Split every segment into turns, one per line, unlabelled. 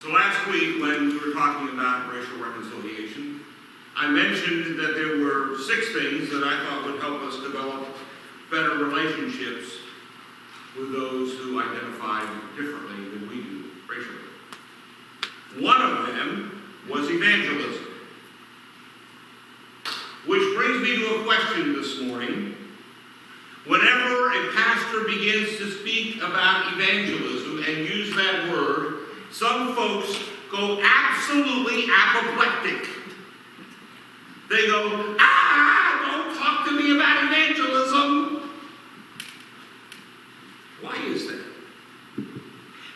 So last week, when we were talking about racial reconciliation, I mentioned that there were 6 things that I thought would help us develop better relationships with those who identify differently than we do racially. One of them was evangelism. Which brings me to a question this morning. Whenever a pastor begins to speak about evangelism and use that word, some folks go absolutely apoplectic. They go, don't talk to me about evangelism. Why is that?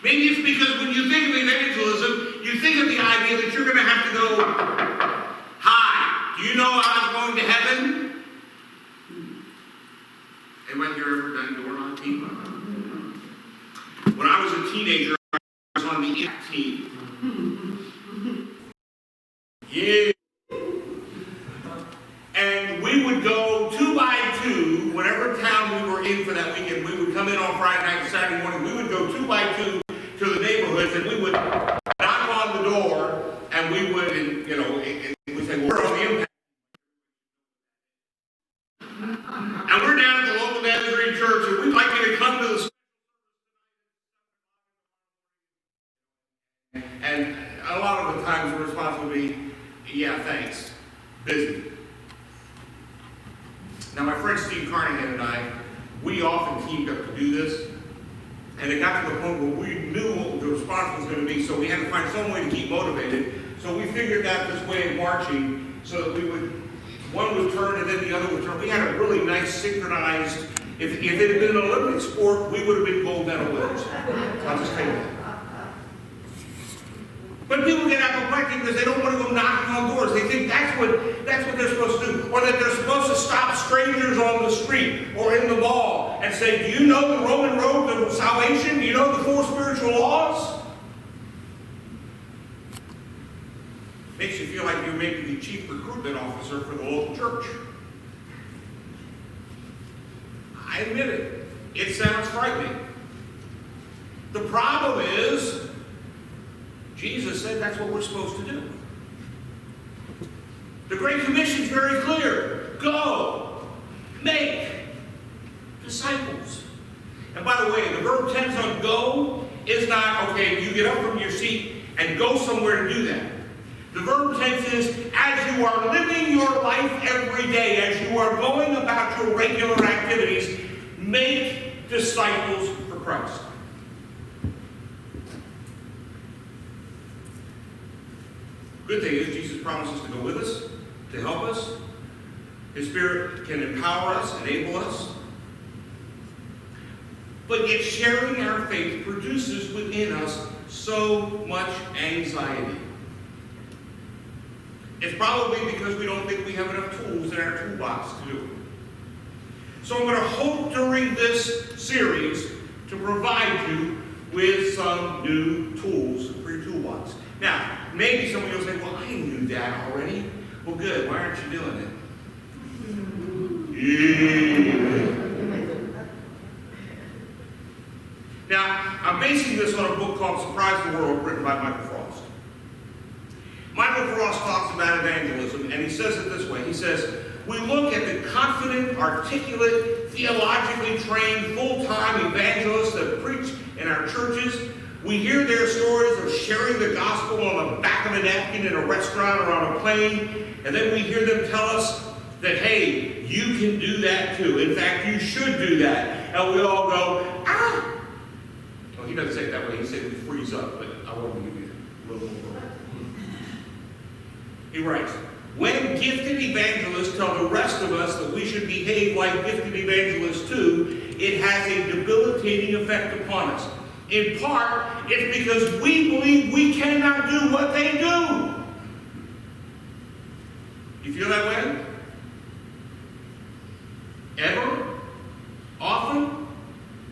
Maybe it's because when you think of evangelism, you think of the idea that you're going to have to go, hi, do you know I was going to heaven? Anybody here ever done door knocking? When I was a teenager, I was on the IT team. Yeah. And we would go 2 by 2, whatever town we were in for that weekend. We would come in on Friday night and Saturday morning. We would go 2 by 2 to the neighborhoods, and we would knock on the door, and we would, and we'd say, well, we're on the impact. And we're down at the local Nazarene church, and we'd like you to come to the. And a lot of the times the response would be, yeah, thanks, busy. Now, my friend Steve Carnahan and I, we often teamed up to do this, and it got to the point where we knew what the response was going to be, so we had to find some way to keep motivated. So we figured out this way of marching so that we would, one would turn and then the other would turn. We had a really nice synchronized, if it had been an Olympic sport, we would have been gold medal winners. I'll just tell you that. But people get apoplectic because they don't want to go knocking on doors. They think that's what they're supposed to do. Or that they're supposed to stop strangers on the street or in the mall and say, do you know the Roman road to salvation? Do you know the 4 spiritual laws? Makes you feel like you're maybe the chief recruitment officer for the local church. I admit it. It sounds frightening. The problem is, Jesus said that's what we're supposed to do. The Great Commission is very clear. Go, make disciples. And by the way, the verb tense on go is not, okay, you get up from your seat and go somewhere to do that. The verb tense is, as you are living your life every day, as you are going about your regular activities, make disciples for Christ. Good thing is Jesus promises to go with us, to help us. His Spirit can empower us, enable us. But yet sharing our faith produces within us so much anxiety. It's probably because we don't think we have enough tools in our toolbox to do it. So I'm going to hope during this series to provide you with some new tools for your toolbox. Now, maybe somebody will say, well, I knew that already. Well, good. Why aren't you doing it? Yeah. Now, I'm basing this on a book called Surprise the World, written by Michael Frost. Michael Frost talks about evangelism, and he says it this way. He says, we look at the confident, articulate, theologically trained, full-time evangelists that preach in our churches. We hear their stories of sharing the gospel on the back of a napkin in a restaurant or on a plane, and then we hear them tell us that, hey, you can do that too. In fact, you should do that. And we all go, ah! Well, he doesn't say it that way. He said we freeze up, but I want to give you a little more. He writes, when gifted evangelists tell the rest of us that we should behave like gifted evangelists too, it has a debilitating effect upon us. In part, it's because we believe we cannot do what they do. You feel that way? Ever? Often?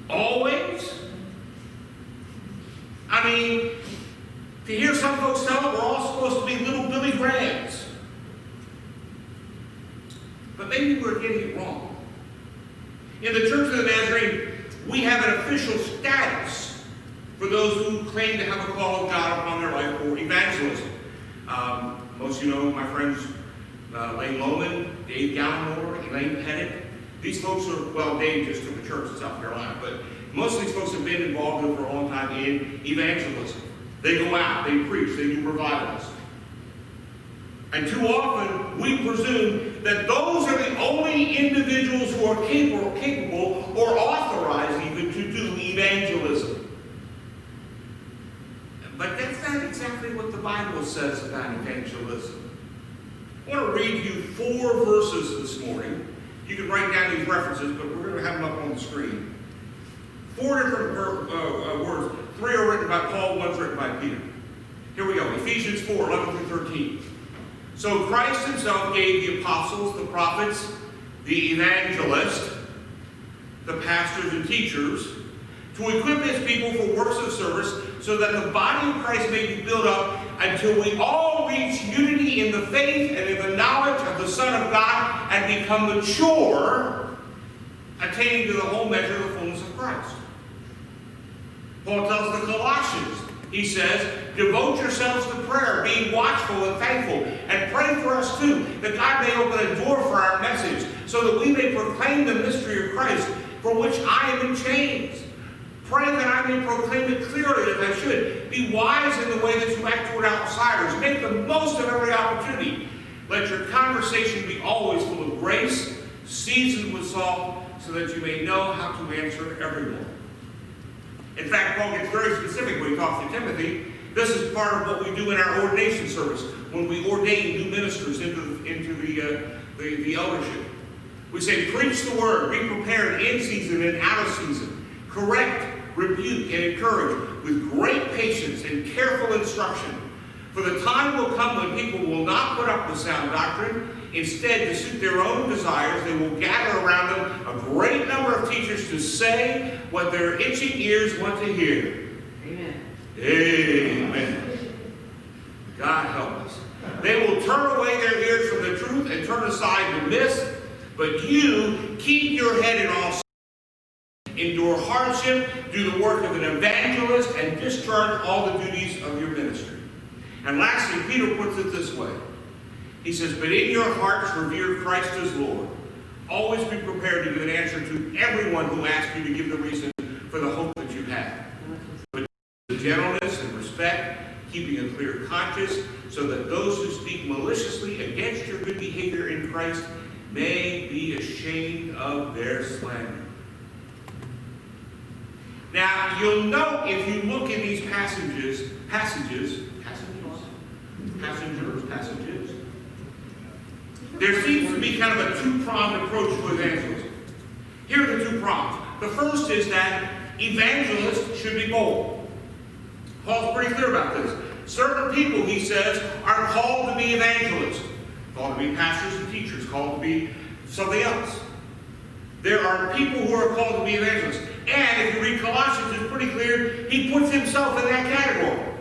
Always? I mean, to hear some folks tell it, we're all supposed to be little Billy Grahams. But maybe we're getting it wrong. In the Church of the Nazarene, we have an official status for those who claim to have a call of God upon their life for evangelism. Most of you know my friends Lane Loman, Dave Gallimore, Elaine Pettit. These folks are, well, Dave just took a church in South Carolina, but most of these folks have been involved for a long time in evangelism. They go out, they preach, they do revivals. And too often, we presume that those are the only individuals who are capable or authorized even to do evangelism. But that's not exactly what the Bible says about evangelism. I want to read you 4 verses this morning. You can write down these references, but we're going to have them up on the screen. 4 different words. 3 are written by Paul, 1's written by Peter. Here we go. Ephesians 4, 11 through 13. So Christ himself gave the apostles, the prophets, the evangelists, the pastors and teachers, to equip his people for works of service, so that the body of Christ may be built up until we all reach unity in the faith and in the knowledge of the Son of God and become mature, attaining to the whole measure of the fullness of Christ. Paul tells the Colossians, he says, devote yourselves to prayer, being watchful and thankful, and pray for us too, that God may open a door for our message, so that we may proclaim the mystery of Christ, for which I am in chains. Pray that I may proclaim it clearly as I should. Be wise in the way that you act toward outsiders. Make the most of every opportunity. Let your conversation be always full of grace, seasoned with salt, so that you may know how to answer everyone. In fact, Paul gets very specific when he talks to Timothy. This is part of what we do in our ordination service, when we ordain new ministers into the eldership. We say, preach the word, be prepared in season and out of season. Correct, rebuke, and encourage with great patience and careful instruction. For the time will come when people will not put up with sound doctrine. Instead, to suit their own desires, they will gather around them a great number of teachers to say what their itching ears want to hear. Amen. Amen. God help us. They will turn away their ears from the truth and turn aside the myths, but you keep your head in all. Endure hardship, do the work of an evangelist, and discharge all the duties of your ministry. And lastly, Peter puts it this way. He says, but in your hearts revere Christ as Lord. Always be prepared to give an answer to everyone who asks you to give the reason for the hope that you have. But with gentleness and respect, keeping a clear conscience, so that those who speak maliciously against your good behavior in Christ may be ashamed of their slander. Now, you'll note if you look in these passages, there seems to be kind of a two-pronged approach to evangelism. Here are the 2 prongs. The first is that evangelists should be bold. Paul's pretty clear about this. Certain people, he says, are called to be evangelists, called to be pastors and teachers, called to be something else. There are people who are called to be evangelists. And if you read Colossians, it's pretty clear he puts himself in that category.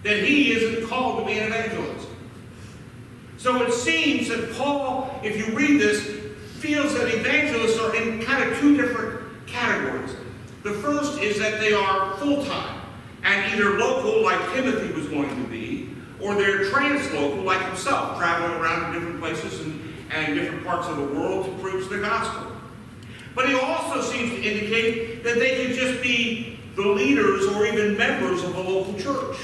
That he isn't called to be an evangelist. So it seems that Paul, if you read this, feels that evangelists are in kind of 2 different categories. The first is that they are full-time and either local, like Timothy was going to be, or they're translocal, like himself, traveling around to different places and different parts of the world to preach the gospel. But he also seems to indicate that they could just be the leaders or even members of a local church.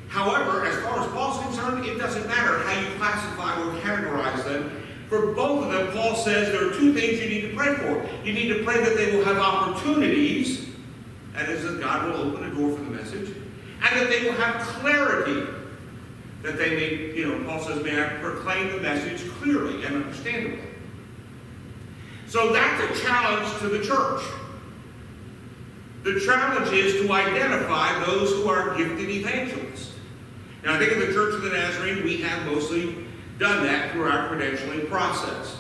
However, as far as Paul's concerned, it doesn't matter how you classify or categorize them. For both of them, Paul says there are 2 things you need to pray for. You need to pray that they will have opportunities, that is, that God will open a door for the message, and that they will have clarity, that they may, Paul says, may I proclaim the message clearly and understandably. So that's a challenge to the church. The challenge is to identify those who are gifted evangelists. Now, I think in the Church of the Nazarene, we have mostly done that through our credentialing process.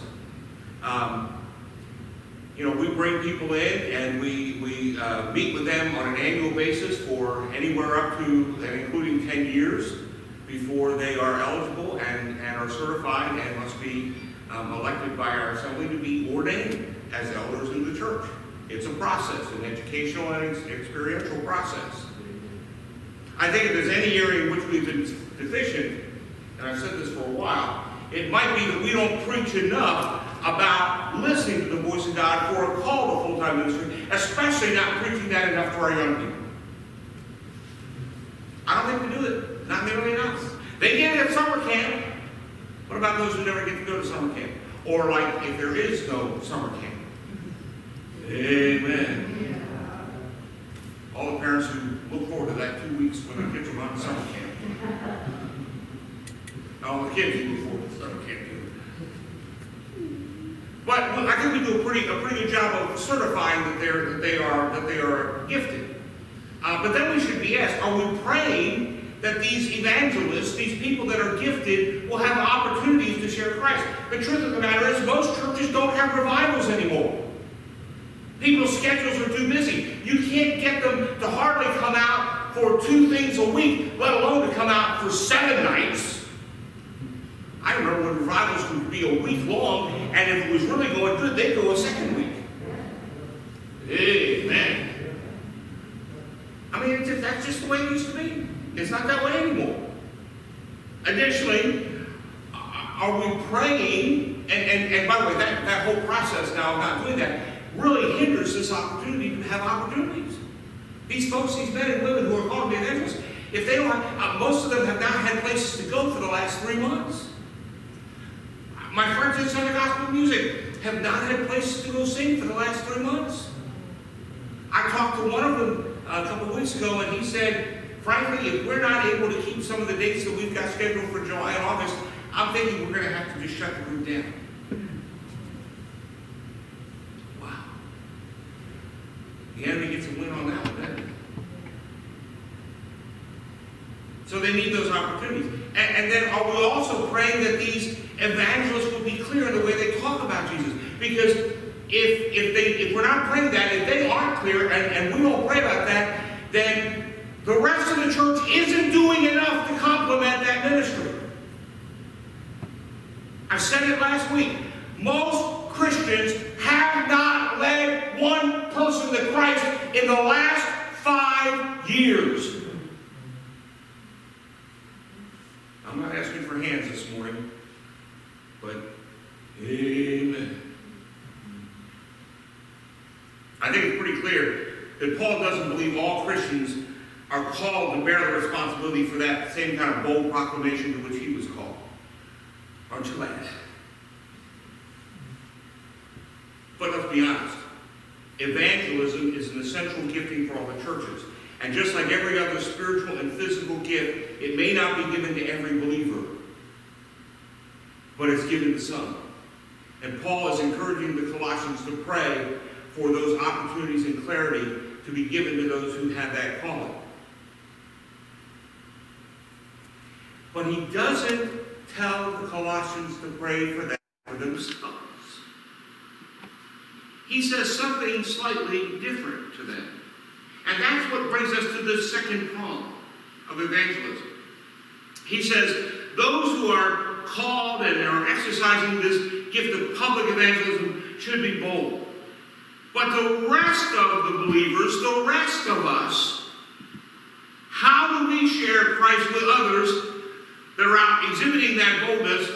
We bring people in and we meet with them on an annual basis for anywhere up to and including 10 years before they are eligible and are certified and must be elected by our assembly to be ordained as elders in the church. It's a process, an educational and experiential process. I think if there's any area in which we've been deficient, and I've said this for a while, it might be that we don't preach enough about listening to the voice of God for a call to full-time ministry, especially not preaching that enough to our young people. I don't think we do it. Not nearly enough. They get it at summer camp. What about those who never get to go to summer camp? Or like if there is no summer camp. Amen. All the parents who look forward to that 2 weeks when their kids are on summer camp. All the kids who look forward to summer camp. But I think we do a pretty good job of certifying that they are gifted. But then we should be asked: are we praying that these evangelists, these people that are gifted, will have opportunities to share Christ? The truth of the matter is, most churches don't have revivals anymore. People's schedules are too busy. You can't get them to hardly come out for 2 things a week, let alone to come out for 7 nights. I remember when revivals would be a week long, and if it was really going good, they'd go a second week. Amen. I mean, that's just the way it used to be. It's not that way anymore. Additionally, are we praying, and by the way, that whole process now of not doing that really hinders this opportunity to have opportunities. These folks, these men and women who are called to be evangelists, if they don't, most of them have not had places to go for the last 3 months. My friends in Sunday Gospel Music have not had places to go sing for the last 3 months. I talked to one of them a couple of weeks ago, and he said, frankly, if we're not able to keep some of the dates that we've got scheduled for July and August, I'm thinking we're going to have to just shut the group down. Wow. The enemy gets a win on that one, doesn't it? So they need those opportunities. And then are we also praying that these evangelists will be clear in the way they talk about Jesus? Because if we're not praying that, if they aren't clear, and we don't pray about that, then the rest of the church isn't doing enough to complement that ministry. I said it last week. Most Christians have not led one person to Christ in the last 5 years. I'm not asking for hands this morning, but amen. I think it's pretty clear that Paul doesn't believe all Christians are called to bear the responsibility for that same kind of bold proclamation to which he was called. Aren't you glad? But let's be honest. Evangelism is an essential gifting for all the churches. And just like every other spiritual and physical gift, it may not be given to every believer, but it's given to some. And Paul is encouraging the Colossians to pray for those opportunities and clarity to be given to those who have that calling. But he doesn't tell the Colossians to pray for that for themselves. He says something slightly different to them. And that's what brings us to the second prong of evangelism. He says, those who are called and are exercising this gift of public evangelism should be bold. But the rest of the believers, the rest of us, how do we share Christ with others that are out exhibiting that boldness,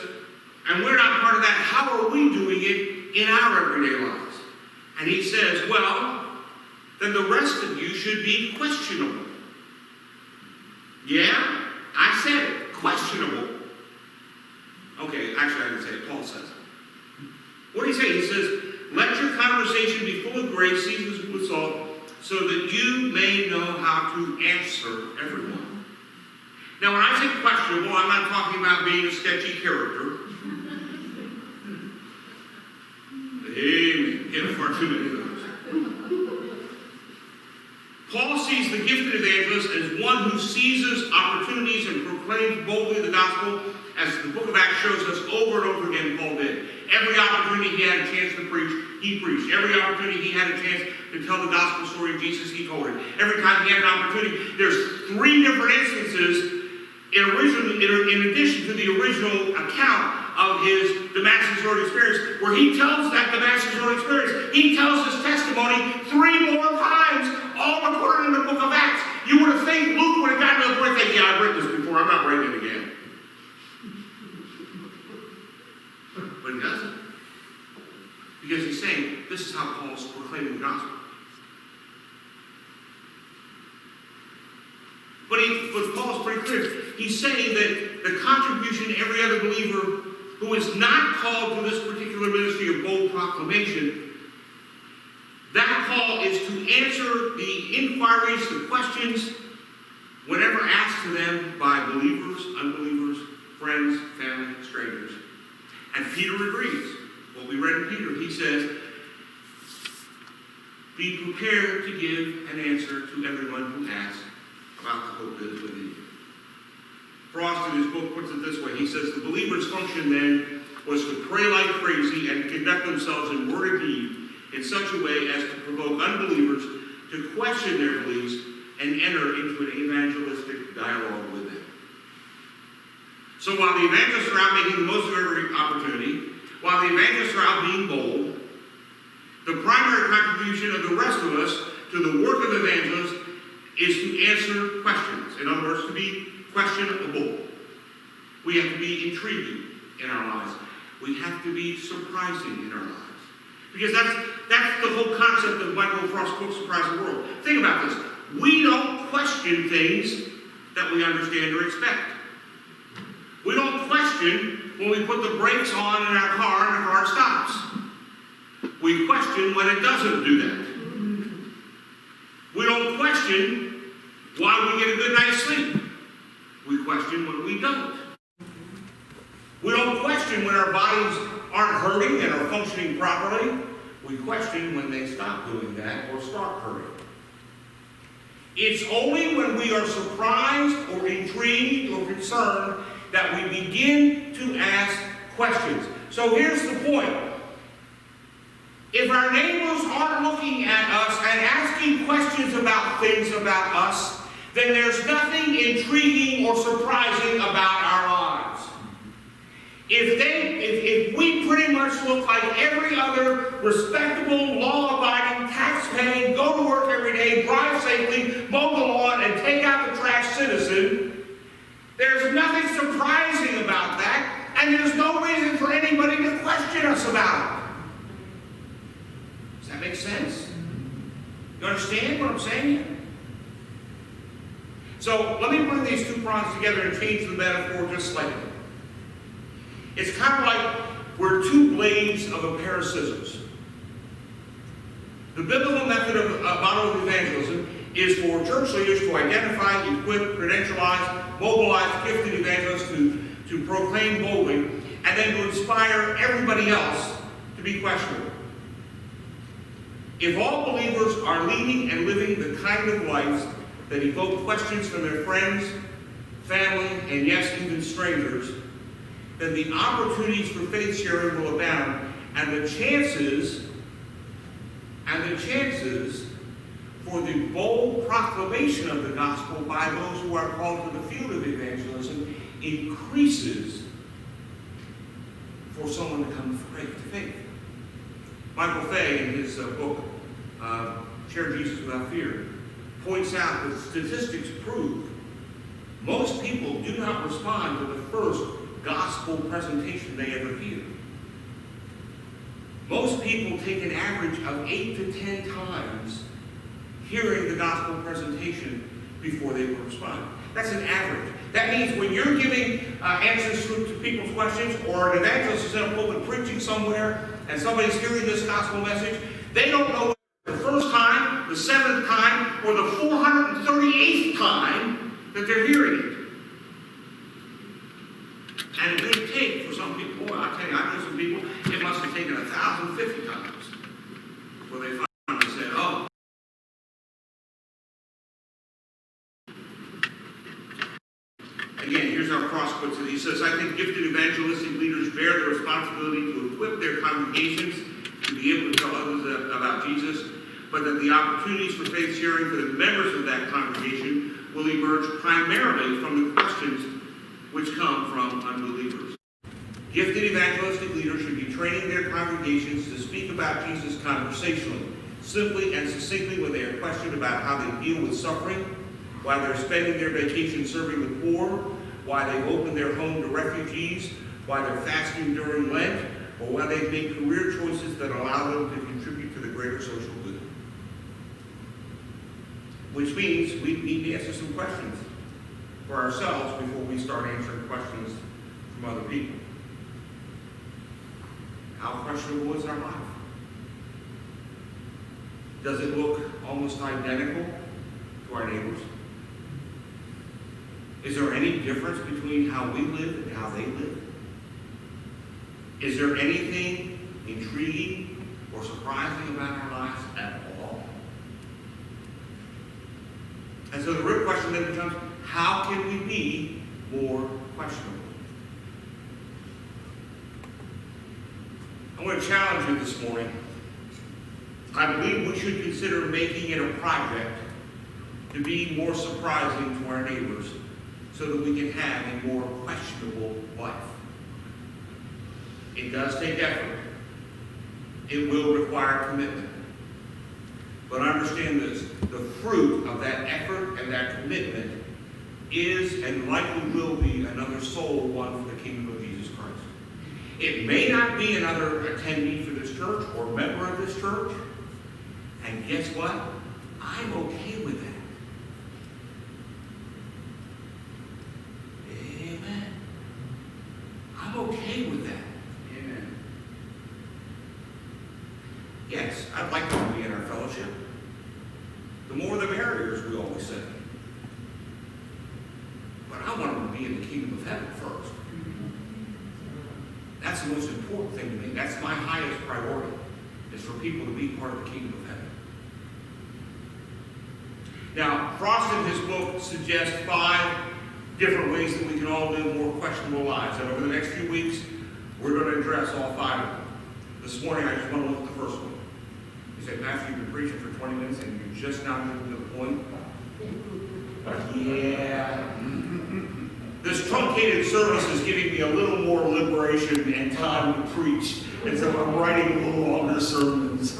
and we're not part of that? How are we doing it in our everyday lives? And he says, well, then the rest of you should be questionable. Yeah, I said it, questionable. Okay, actually I didn't say it, Paul says it. What did he say? He says, let your conversation be full of grace, seasoned with salt, so that you may know how to answer everyone. Now when I say questionable, I'm not talking about being a sketchy character. Amen. Get far too many of those. Paul sees the gifted evangelist as one who seizes opportunities and proclaims boldly the gospel, as the book of Acts shows us over and over again Paul did. Every opportunity he had a chance to preach, he preached. Every opportunity he had a chance to tell the gospel story of Jesus, he told it. Every time he had an opportunity, there's 3 different instances in addition to the original account of his Damascus Road experience, where he tells that Damascus Road experience, he tells his testimony testimony 3 more times, all recorded in the book of Acts. You would have think Luke would have gotten to the point saying, yeah, I've read this before, I'm not writing it again. But he doesn't. Because he's saying, this is how Paul's proclaiming the gospel. But Paul's pretty clear. He's saying that the contribution every other believer who is not called to this particular ministry of bold proclamation, that call is to answer the inquiries, the questions, whenever asked to them by believers, unbelievers, friends, family, strangers. And Peter agrees. What we read in Peter, he says, be prepared to give an answer to everyone who asks about the hope that is within you. Frost, in his book, puts it this way. He says, the believer's function then was to pray like crazy and conduct themselves in word and deed in such a way as to provoke unbelievers to question their beliefs and enter into an evangelistic dialogue with them. So while the evangelists are out making the most of every opportunity, while the evangelists are out being bold, the primary contribution of the rest of us to the work of evangelists is to answer questions. In other words, to be questionable. We have to be intriguing in our lives. We have to be surprising in our lives. Because that's the whole concept of Michael Frost's book, Surprise the World. Think about this. We don't question things that we understand or expect. We don't question when we put the brakes on in our car and the car stops. We question when it doesn't do that. We don't question why we get a good night's sleep. We question when we don't. We don't question when our bodies aren't hurting and are functioning properly. We question when they stop doing that or start hurting. It's only when we are surprised or intrigued or concerned that we begin to ask questions. So here's the point. If our neighbors aren't looking at us and asking questions about things about us, then there's nothing intriguing or surprising about our lives. If we pretty much look like every other respectable, law-abiding, tax-paying, go to work every day, drive safely, mow the lawn, and take out the trash citizen, there's nothing surprising about that, and there's no reason for anybody to question us about it. Does that make sense? You understand what I'm saying? So let me bring these two prongs together and change the metaphor just slightly. It's kind of like we're two blades of a pair of scissors. The biblical method of model of evangelism is for church leaders to identify, equip, credentialize, mobilize gifted evangelists to proclaim boldly, and then to inspire everybody else to be questionable. If all believers are leading and living the kind of lives that evoke questions from their friends, family, and yes, even strangers, then the opportunities for faith sharing will abound, and the chances for the bold proclamation of the gospel by those who are called to the field of evangelism increases for someone to come to faith. Michael Fay, in his book, Share Jesus Without Fear, points out that statistics prove most people do not respond to the first gospel presentation they ever hear. Most people take an average of 8 to 10 times hearing the gospel presentation before they will respond. That's an average. That means when you're giving answers to people's questions, or an evangelist is in a pulpit preaching somewhere, and somebody's hearing this gospel message, they don't know the first time, the 7th time, or the 438th time that they're hearing it. And it may take, for some people, boy, I tell you, I know some people, it must have taken 1,050 times before they finally said, oh. Again, here's how Cross puts it. He says, I think gifted evangelistic leaders bear the responsibility to equip their congregations to be able to tell others about Jesus, but that the opportunities for faith sharing for the members of that congregation will emerge primarily from the questions which come from unbelievers. Gifted evangelistic leaders should be training their congregations to speak about Jesus conversationally. simply and succinctly when they are questioned about how they deal with suffering, why they're spending their vacation serving the poor, why they've opened their home to refugees, why they're fasting during Lent, or why they've made career choices that allow them to contribute to the greater social good. Which means we need to answer some questions for ourselves before we start answering questions from other people. How questionable is our life? Does it look almost identical to our neighbors? Is there any difference between how we live and how they live? Is there anything intriguing or surprising about our lives at all? And so the real question then becomes, how can we be more questionable? I want to challenge you this morning. I believe we should consider making it a project to be more surprising to our neighbors so that we can have a more questionable life. It does take effort. It will require commitment. But understand this, the fruit of that effort and that commitment is and likely will be another soul won for the kingdom of Jesus Christ. It may not be another attendee for this church or member of this church. And guess what? I'm okay with that. Amen. I'm okay with that. Amen. Yes, I'd like them to be in our fellowship. The more the merrier, as we always say. But I want them to be in the kingdom of heaven first. That's the most important thing to me. That's my highest priority, is for people to be part of the kingdom of heaven. Now, Frost in his book suggests 5 different ways that we can all live more questionable lives. And over the next few weeks, we're going to address all 5 of them. This morning, I just want to look at the first one. He said, Pastor, you've been preaching for 20 minutes and you're just now getting to the point. Yeah. This truncated service is giving me a little more liberation and time to preach. And so I'm writing a little longer sermons.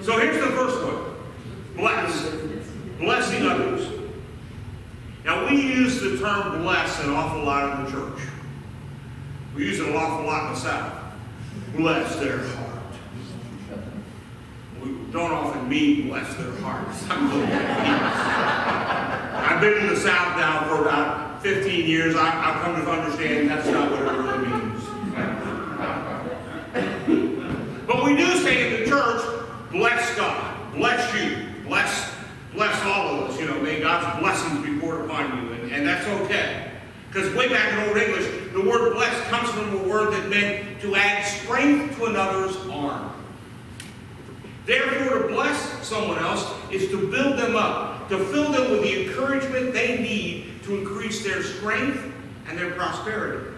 So here's the first one. Bless. Blessing others. Now we use the term bless an awful lot in the church. We use it an awful lot in the South. Bless their heart. We don't often mean bless their hearts. I've been in the South now for about 15 years. I've come to understand that's not what it really means. But we do say in the church, bless God, bless you, bless all of us. You know, may God's blessings be poured upon you, and that's okay. Because way back in Old English, the word bless comes from a word that meant to add strength to another's arm. Therefore, to bless someone else is to build them up, to fill them with the encouragement they need to increase their strength and their prosperity.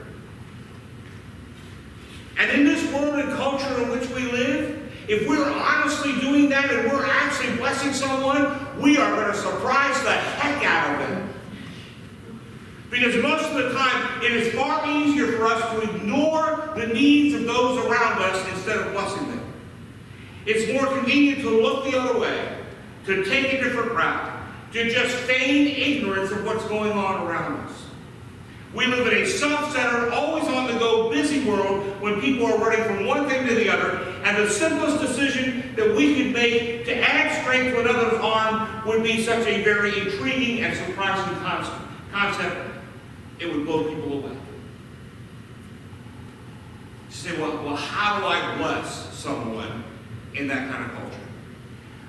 And in this world and culture in which we live, if we're honestly doing that and we're actually blessing someone, we are going to surprise the heck out of them. Because most of the time, it is far easier for us to ignore the needs of those around us instead of blessing them. It's more convenient to look the other way, to take a different route, to just feign ignorance of what's going on around us. We live in a self-centered, always on-the-go, busy world when people are running from one thing to the other, and the simplest decision that we could make to add strength to another's arm would be such a very intriguing and surprising concept, it would blow people away. You say, well, how do I bless someone in that kind of culture?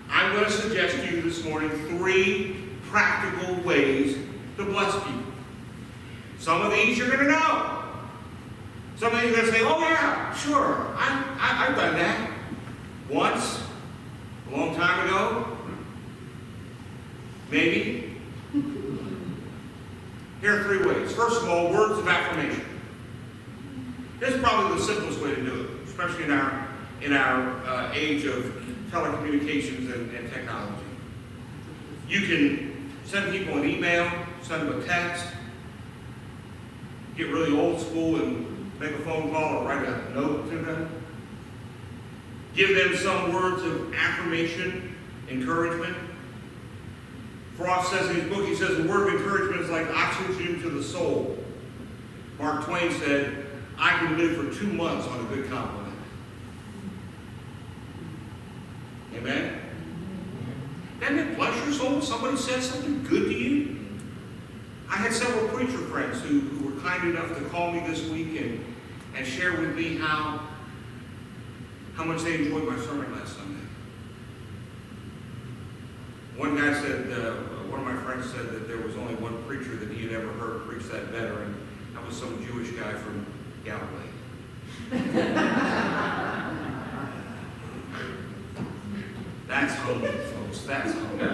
I'm going to suggest to you this morning 3 practical ways to bless people. Some of these you're going to know. Some of these you're going to say, oh yeah, sure, I've done that. Once, a long time ago, maybe. Here are 3 ways. First of all, words of affirmation. This is probably the simplest way to do it, especially in our age of telecommunications and technology. You can send people an email, send them a text, get really old school and make a phone call or write a note to them. Give them some words of affirmation, encouragement. Frost says in his book, he says, the word of encouragement is like oxygen to the soul. Mark Twain said, I can live for 2 months on a good compliment. Amen? Doesn't it bless your soul when somebody says something good to you? I had several preacher friends who were kind enough to call me this week and share with me how much they enjoyed my sermon last Sunday. One guy said, one of my friends said that there was only one preacher that he had ever heard preach that better, and that was some Jewish guy from Galilee. That's holy, folks. That's holy.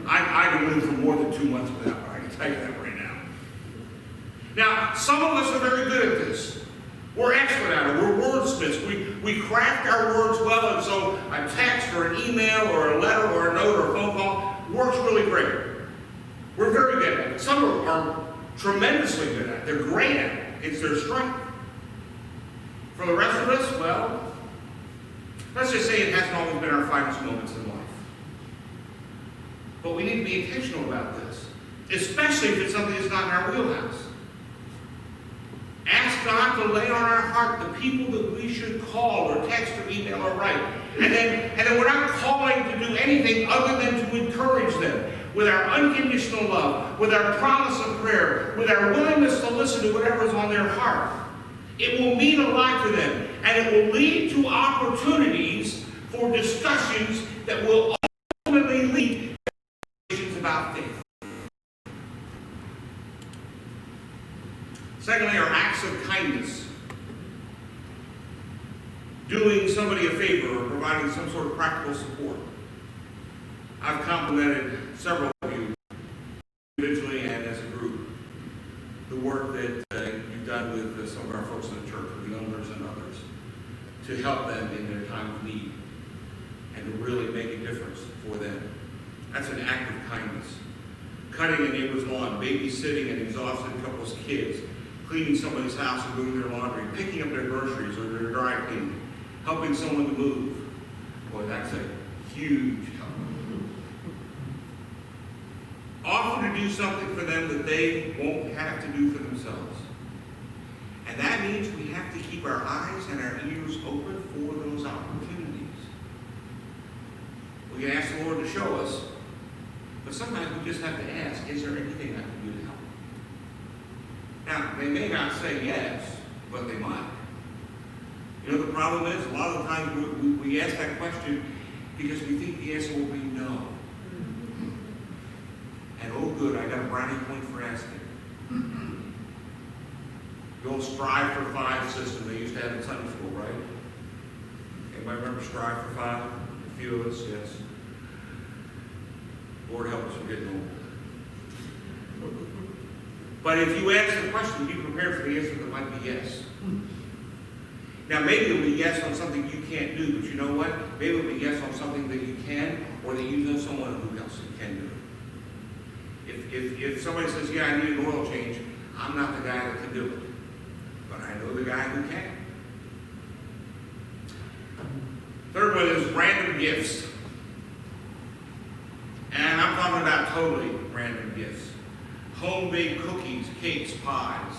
I can live for more than 2 months without it. I can tell you that right now. Now, some of us are very good at this. We're expert at it. We're wordsmiths. We craft our words well, and so a text or an email or a letter or a note or a phone call works really great. We're very good at it. Some are tremendously good at it. They're great at it. It's their strength. For the rest of us, well, let's just say it hasn't always been our finest moments in life. But we need to be intentional about this, especially if it's something that's not in our wheelhouse. Ask God to lay on our heart the people that we should call or text or email or write. And then we're not calling to do anything other than to encourage them with our unconditional love, with our promise of prayer, with our willingness to listen to whatever is on their heart. It will mean a lot to them, and it will lead to opportunities for discussions that will ultimately lead to conversations about faith. Secondly, are acts of kindness. Doing somebody a favor or providing some sort of practical support. I've complimented several of you, individually and as a group, the work that you've done with some of our folks in the church, with the elders and others, to help them in their time of need and to really make a difference for them. That's an act of kindness. Cutting a neighbor's lawn, babysitting an exhausted couple's kids, cleaning somebody's house and doing their laundry, picking up their groceries or their dry cleaning, helping someone to move. Boy, that's a huge help. Offer to do something for them that they won't have to do for themselves. And that means we have to keep our eyes and our ears open for those opportunities. We can ask the Lord to show us, but sometimes we just have to ask, is there anything I can do to help? Now, they may not say yes, but they might. You know, the problem is, a lot of the times we ask that question because we think the answer will be no. And oh good, I got a brownie point for asking. The old Strive for 5 system they used to have in Sunday school, right? Anybody remember Strive for 5? A few of us, yes. Lord help us, we're getting old. But if you ask the question, be prepared for the answer that might be yes. Now, maybe it'll be yes on something you can't do, but you know what? Maybe it'll be yes on something that you can, or that you know someone who else can do it. If somebody says, yeah, I need an oil change, I'm not the guy that can do it. But I know the guy who can. Third one is random gifts. And I'm talking about totally random gifts. Home-baked cookies, cakes, pies.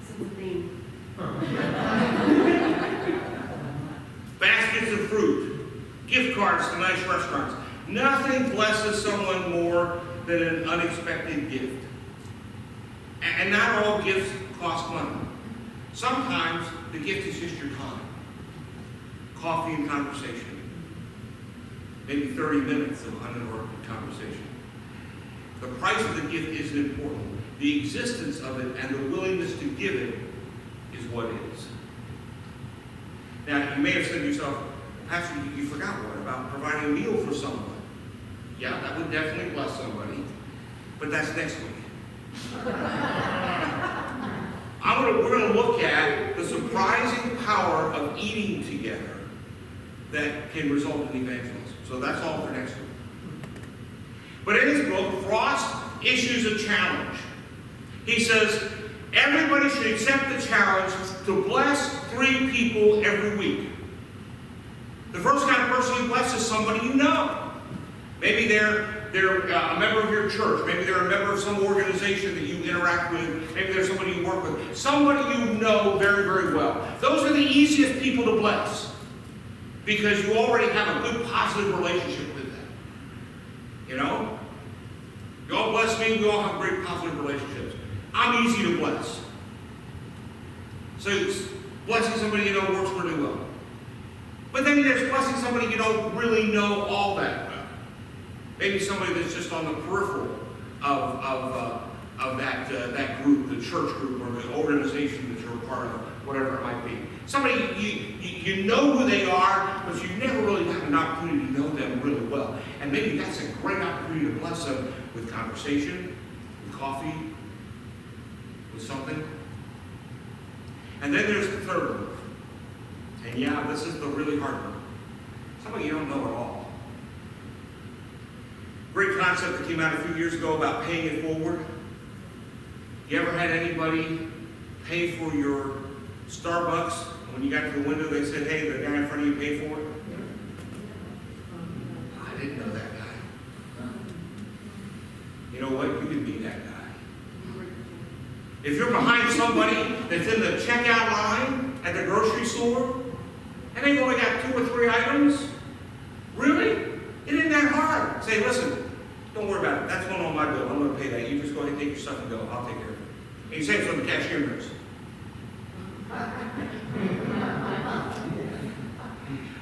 Something.
Baskets of fruit, gift cards to nice restaurants. Nothing blesses someone more than an unexpected gift. And not all gifts cost money. Sometimes the gift is just your time. Coffee and conversation. Maybe 30 minutes of uninterrupted conversation. The price of the gift isn't important. The existence of it and the willingness to give it is what is. Now, you may have said to yourself, Pastor, you forgot one about providing a meal for someone. Yeah, that would definitely bless somebody, but that's next week. We're going to look at the surprising power of eating together that can result in evangelism. So that's all for next week. But in his book, Frost issues a challenge. He says, Everybody should accept the challenge to bless 3 people every week. The first kind of person you bless is somebody you know. Maybe they're a member of your church. Maybe they're a member of some organization that you interact with. Maybe they're somebody you work with. Somebody you know very, very well. Those are the easiest people to bless because you already have a good, positive relationship with them. You know? You all bless me. We all have great, positive relationships. I'm easy to bless. So blessing somebody you know works really well. But then there's blessing somebody you don't really know all that well. Maybe somebody that's just on the peripheral of that group, the church group or the organization that you're a part of, whatever it might be. Somebody you know who they are, but you never really had an opportunity to know them really well. And maybe that's a great opportunity to bless them with conversation, with coffee, with something. And then there's the third one. And yeah, this is the really hard one. Somebody you don't know at all. Great concept that came out a few years ago about paying it forward. You ever had anybody pay for your Starbucks? When you got to the window, they said, hey, the guy in front of you paid for it? I didn't know that guy. You know what? You can be that guy. If you're behind somebody that's in the checkout line at the grocery store, and they've only got 2 or 3 items, really? It isn't that hard. Say, listen, don't worry about it. That's going on my bill. I'm going to pay that. You just go ahead and take your stuff and go. I'll take care of it. And you say it from the cashier nurse.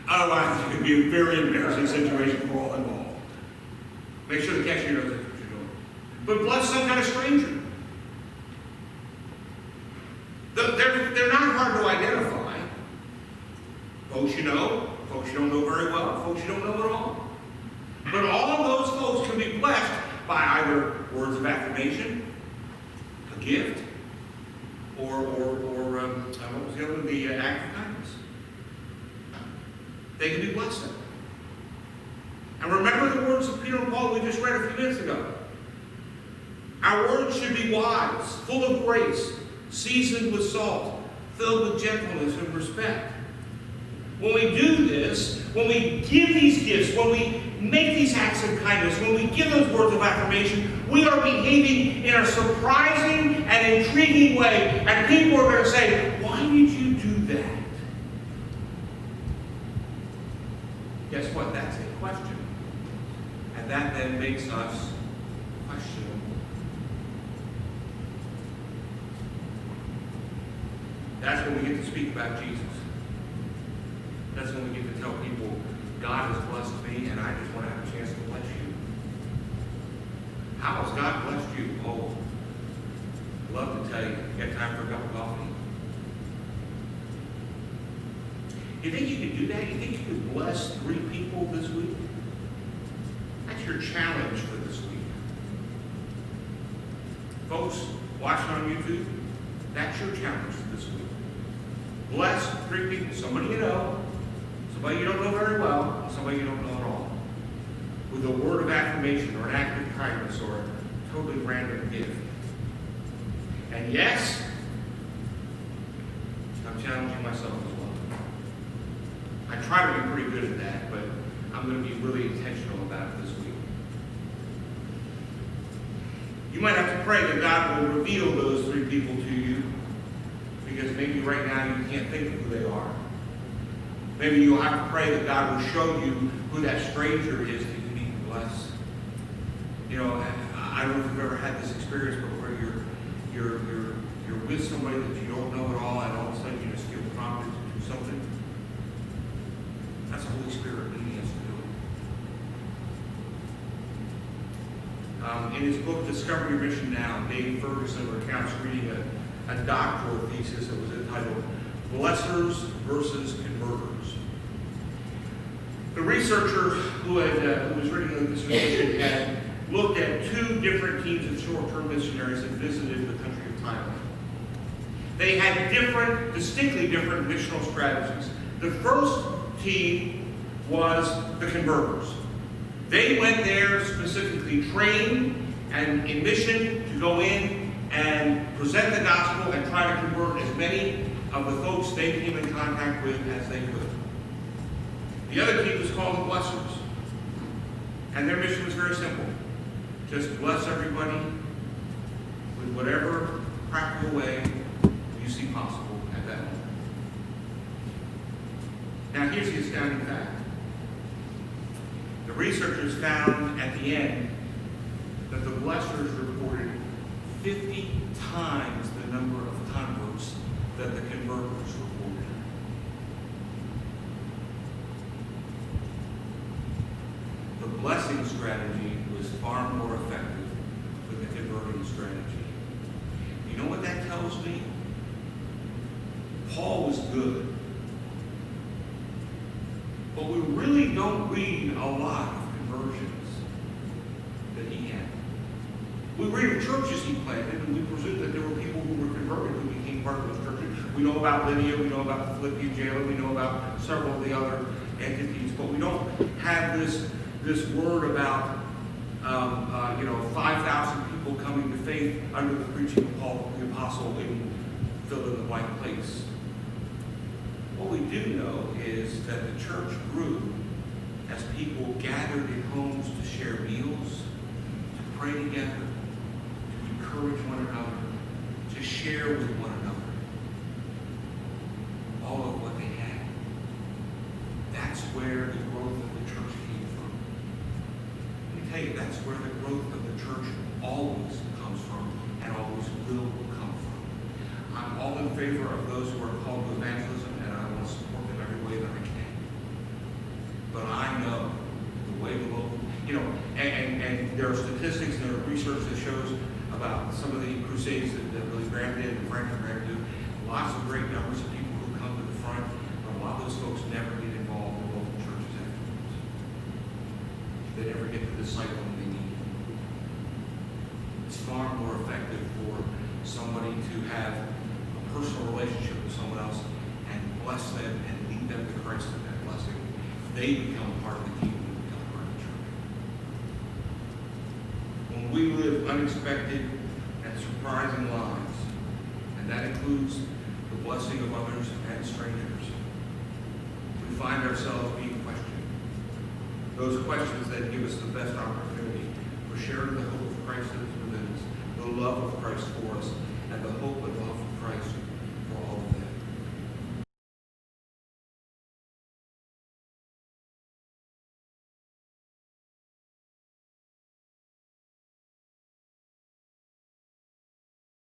Otherwise, it could be a very embarrassing situation for all involved. Make sure the cashier knows what you're doing. But bless some kind of stranger. They're not hard to identify. Folks you know, folks you don't know very well, folks you don't know at all. But all of those folks can be blessed by either words of affirmation, a gift, or what was the other one? The act of kindness. They can be blessed. And remember the words of Peter and Paul we just read a few minutes ago. Our words should be wise, full of grace, seasoned with salt, filled with gentleness and respect. When we do this, when we give these gifts, when we make these acts of kindness, when we give those words of affirmation, we are behaving in a surprising and intriguing way. And people are going to say, why did you do that? Guess what? That's a question. And that then makes us questionable. That's when we get to speak about Jesus. That's when we get to tell people, God has blessed me, and I just want to have a chance to bless you. How has God blessed you? Oh, I'd love to tell you. You got time for a cup of coffee? You think you could do that? You think you could bless 3 people this week? That's your challenge for this week. Folks watching on YouTube, that's your challenge for this week. Bless 3 people, somebody you know, somebody you don't know very well, and somebody you don't know at all, with a word of affirmation or an act of kindness or a totally random gift. And yes, I'm challenging myself as well. I try to be pretty good at that, but I'm going to be really intentional about it this week. You might have to pray that God will reveal those 3 people to you, because maybe right now you can't think of who they are. Maybe you'll have to pray that God will show you who that stranger is that you need to bless. You know, I don't know if you've ever had this experience, but where you're with somebody that you don't know at all, and all of a sudden you just feel prompted to do something. That's the Holy Spirit leading us to do it. In his book, Discover Your Mission Now, Dave Ferguson recounts reading a doctoral thesis that was entitled Blessers versus Converters. The researcher who was reading the dissertation had looked at 2 different teams of short-term missionaries that visited the country of Thailand. They had distinctly different missional strategies. The first team was the converters. They went there specifically trained and in mission to go in and present the gospel and try to convert as many of the folks they came in contact with as they could. The other team was called the Blessers. And their mission was very simple. Just bless everybody with whatever practical way you see possible at that moment. Now here's the astounding fact. The researchers found at the end that the Blessers reported 50 times the number of converts that the converters reported. The blessing strategy was far more effective than the converting strategy. You know what that tells me? Paul was good. But we really don't read a lot of conversions that he had. We read of churches he planted, and we presume that there were people who were converted who became part of those churches. We know about Lydia, we know about the Philippian jailer, we know about several of the other entities, but we don't have this word about 5,000 people coming to faith under the preaching of Paul the Apostle in fill in the blank place. What we do know is that the church grew as people gathered in homes to share meals, to pray together, to encourage one another, to share with one another all of what they had. That's where the growth of the church came from. Let me tell you, that's where the growth of the church always comes from and always will come from. I'm all in favor of those who are called to evangelism, and I want to support them every way that I can. But I know the way the local, and there are statistics and there are research that shows about some of the crusades that Billy Graham did and Franklin Graham did. Lots of great numbers of people who come to the front, but a lot of those folks never get involved in local churches afterwards. They never get the disciple they need. It's far more effective for somebody to have a personal relationship with someone else and bless them and lead them to Christ in that blessing. They become part of the kingdom and become part of the church. When we live unexpected and surprising lives, and that includes the blessing of others and strangers, we find ourselves being questioned. Those questions that give us the best opportunity for sharing the hope of Christ that is within us, the love of Christ for us, and the hope and love